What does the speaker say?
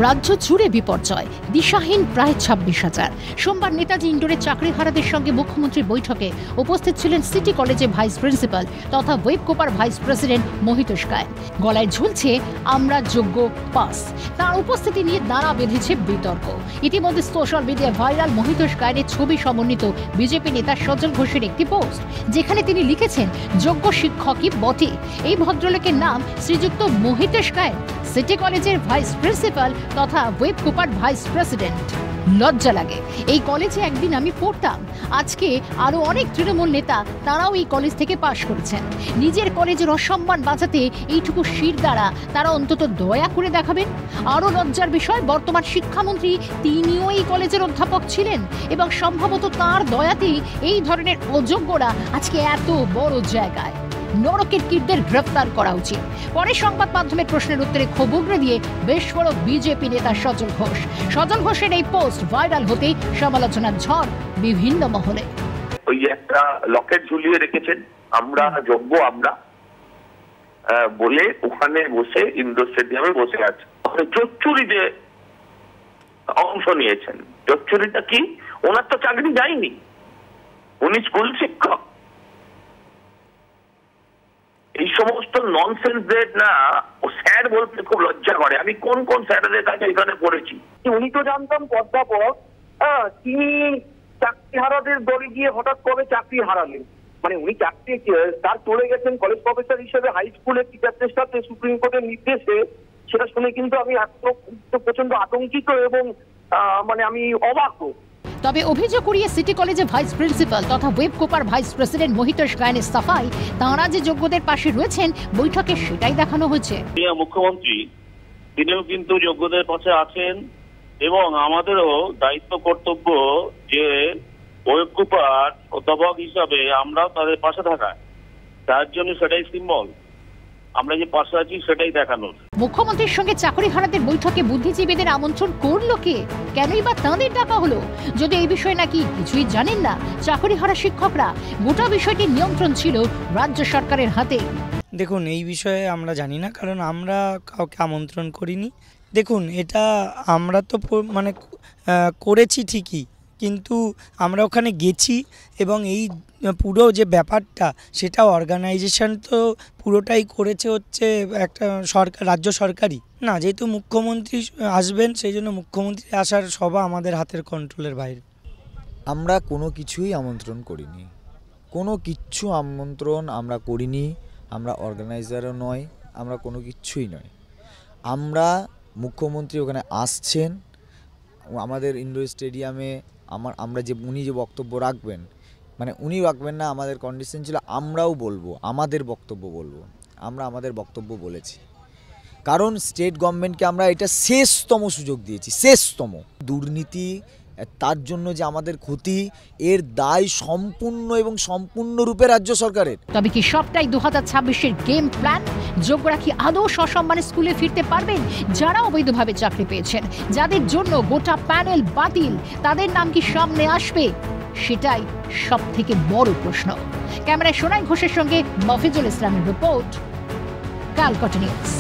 রাজ্য জুড়ে বিপর্যয়, দিশাহীন প্রায় 26,000। সোমবার নেতাজি ইন্ডোরে চাকরিহারাদের সঙ্গে মুখ্যমন্ত্রীর বৈঠকে উপস্থিত ছিলেন সিটি কলেজে ভাইস প্রিন্সিপাল তথা ওয়েবকোপার ভাইস প্রেসিডেন্ট মহিতোষ গায়েন। গলায় ঝুলছে আমরা যোগ্য পাস। তার উপস্থিতি নিয়ে দাঁড়া বেঁধেছে বিতর্ক। ইতিমধ্যে সোশ্যাল মিডিয়ায় ভাইরাল মহিতোষ গায়েনের ছবি সমন্বিত বিজেপি নেতা সজল ঘোষের একটি পোস্ট, যেখানে তিনি লিখেছেন যোগ্য শিক্ষকই বটে। এই ভদ্রলোকের নাম শ্রীযুক্ত মহিতোষ গায়েন, সিটি কলেজের ভাইস প্রিন্সিপাল তথা ওয়েবকোপার ভাইস প্রেসিডেন্ট। লজ্জা লাগে। এই কলেজে একদিন আমি পড়তাম। আজকে আরো অনেক তৃণমূল নেতা তারাও এই কলেজ থেকে পাশ করেছেন। নিজের কলেজের অসম্মান বাঁচাতে এইটুকু শির দ্বারা তারা অন্তত দয়া করে দেখাবেন। আরো লজ্জার বিষয়, বর্তমান শিক্ষামন্ত্রী তিনিও এই কলেজের অধ্যাপক ছিলেন এবং সম্ভবত তার দয়াতেই এই ধরনের অযোগ্যরা আজকে এত বড় জায়গায়। নরকের কীটদের গ্রেফতার করা উচিত। পরে সংবাদ মাধ্যমের প্রশ্নের উত্তরে ক্ষোভ উগরে দিয়ে বিস্ফোরক বিজেপি নেতা সজল ঘোষ। সজল ঘোষের এই পোস্ট ভাইরাল হতেই সমালোচনার ঝড় বিভিন্ন মহলে। ওই একটা লকেট ঝুলিয়ে রেখেছেন আমরা যোগ্য, আমরা বলে ওখানে বসে ইন্ডোর স্টেডিয়ামে বসে আছে। চচ্চুরিতে অংশ নিয়েছেন। চচ্চুরিটা কি? ওনার তো চাকরি যায়নি, উনি স্কুল শিক্ষক। এই সমস্ত ননসেন্সদের না ও স্যার বলতে খুব লজ্জা করে। আমি কোন কোন স্যারদের কাছে এখানে পড়েছি। উনি তো জানতাম অধ্যাপক, তিনি চাকরিহারাদের দলে গিয়ে হঠাৎ করে চাকরি হারালেন। মানে উনি চাকরি তার চলে গেছেন কলেজ প্রফেসর হিসেবে হাই স্কুলের টিচারদের সাথে সুপ্রিম কোর্টের নির্দেশে। সেটা শুনে কিন্তু আমি প্রচন্ড আতঙ্কিত এবং মানে আমি অবাক। তবে অভিযোগ করিয়ে সিটি কলেজে ভাইস প্রিন্সিপাল তথা ওয়েবকোপার ভাইস প্রেসিডেন্ট মহিতোষ গায়েনের সাফাই, তাঁরা যে যোগ্যদের পাশে রয়েছেন বৈঠকে সেটাই দেখানো হয়েছে। মুখ্যমন্ত্রী তিনিও কিন্তু যোগ্যদের পাশে আছেন এবং আমাদেরও দায়িত্ব কর্তব্য যে ওয়েবকোপার অধ্যাপক হিসাবে আমরাও তাদের পাশে থাকা। তার জন্য সেটাই সিম্বল, আমরা যে পাশে আছি সেটাই দেখানোর। মুখ্যমন্ত্রীর সঙ্গে চাকরিহারাদের বৈঠকে বুদ্ধিজীবীদের আমন্ত্রণ করলো কে? কেনই বা তাঁদের ডাকা হলো? যদি এই বিষয়ে নাকি কিছুই জানেন না চাকরিহারা শিক্ষকরা, গোটা বিষয়টির নিয়ন্ত্রণ ছিল রাজ্য সরকারের হাতে। দেখুন, এই বিষয়ে আমরা জানি না, কারণ আমরা কাউকে আমন্ত্রণ করিনি। দেখুন, এটা আমরা তো মানে করেছি ঠিকই, কিন্তু আমরা ওখানে গেছি এবং এই পুরো যে ব্যাপারটা সেটা অর্গানাইজেশন তো পুরোটাই করেছে হচ্ছে একটা সরকার, রাজ্য সরকারই না। যেহেতু মুখ্যমন্ত্রী আসবেন সেই জন্য মুখ্যমন্ত্রী আসার সভা আমাদের হাতের কন্ট্রোলের বাইরে। আমরা কোনো কিছুই আমন্ত্রণ করিনি, কোনো কিচ্ছু আমন্ত্রণ আমরা করিনি। আমরা অর্গানাইজারও নয়, আমরা কোনো কিচ্ছুই নয়। আমরা মুখ্যমন্ত্রী ওখানে আসছেন আমাদের ইন্ডোর স্টেডিয়ামে। আমরা যে উনি যে বক্তব্য রাখবেন, মানে উনি রাখবেন না, আমাদের কন্ডিশন ছিল আমরাও বলবো, আমাদের বক্তব্য বলবো। আমরা আমাদের বক্তব্য বলেছি, কারণ স্টেট গভর্নমেন্টকে আমরা এটা শেষতম সুযোগ দিয়েছি, শেষতম। দুর্নীতি, তার জন্য যে আমাদের ক্ষতি, এর দায় সম্পূর্ণ এবং সম্পূর্ণরূপে রাজ্য সরকারের। তবে কি সবটাই 2026-এর গেম প্ল্যান? যোগ্যরা কি আদৌ সসম্মানে স্কুলে ফিরতে পারবেন? যারা অবৈধভাবে চাকরি পেয়েছেন, যাদের জন্য গোটা প্যানেল বাতিল, তাদের নাম কি সামনে আসবে? সেটাই সব থেকে বড় প্রশ্ন। ক্যামেরায় সোনাই ঘোষের সঙ্গে মফিজুল ইসলামের রিপোর্ট, ক্যালকাটা নিউজ।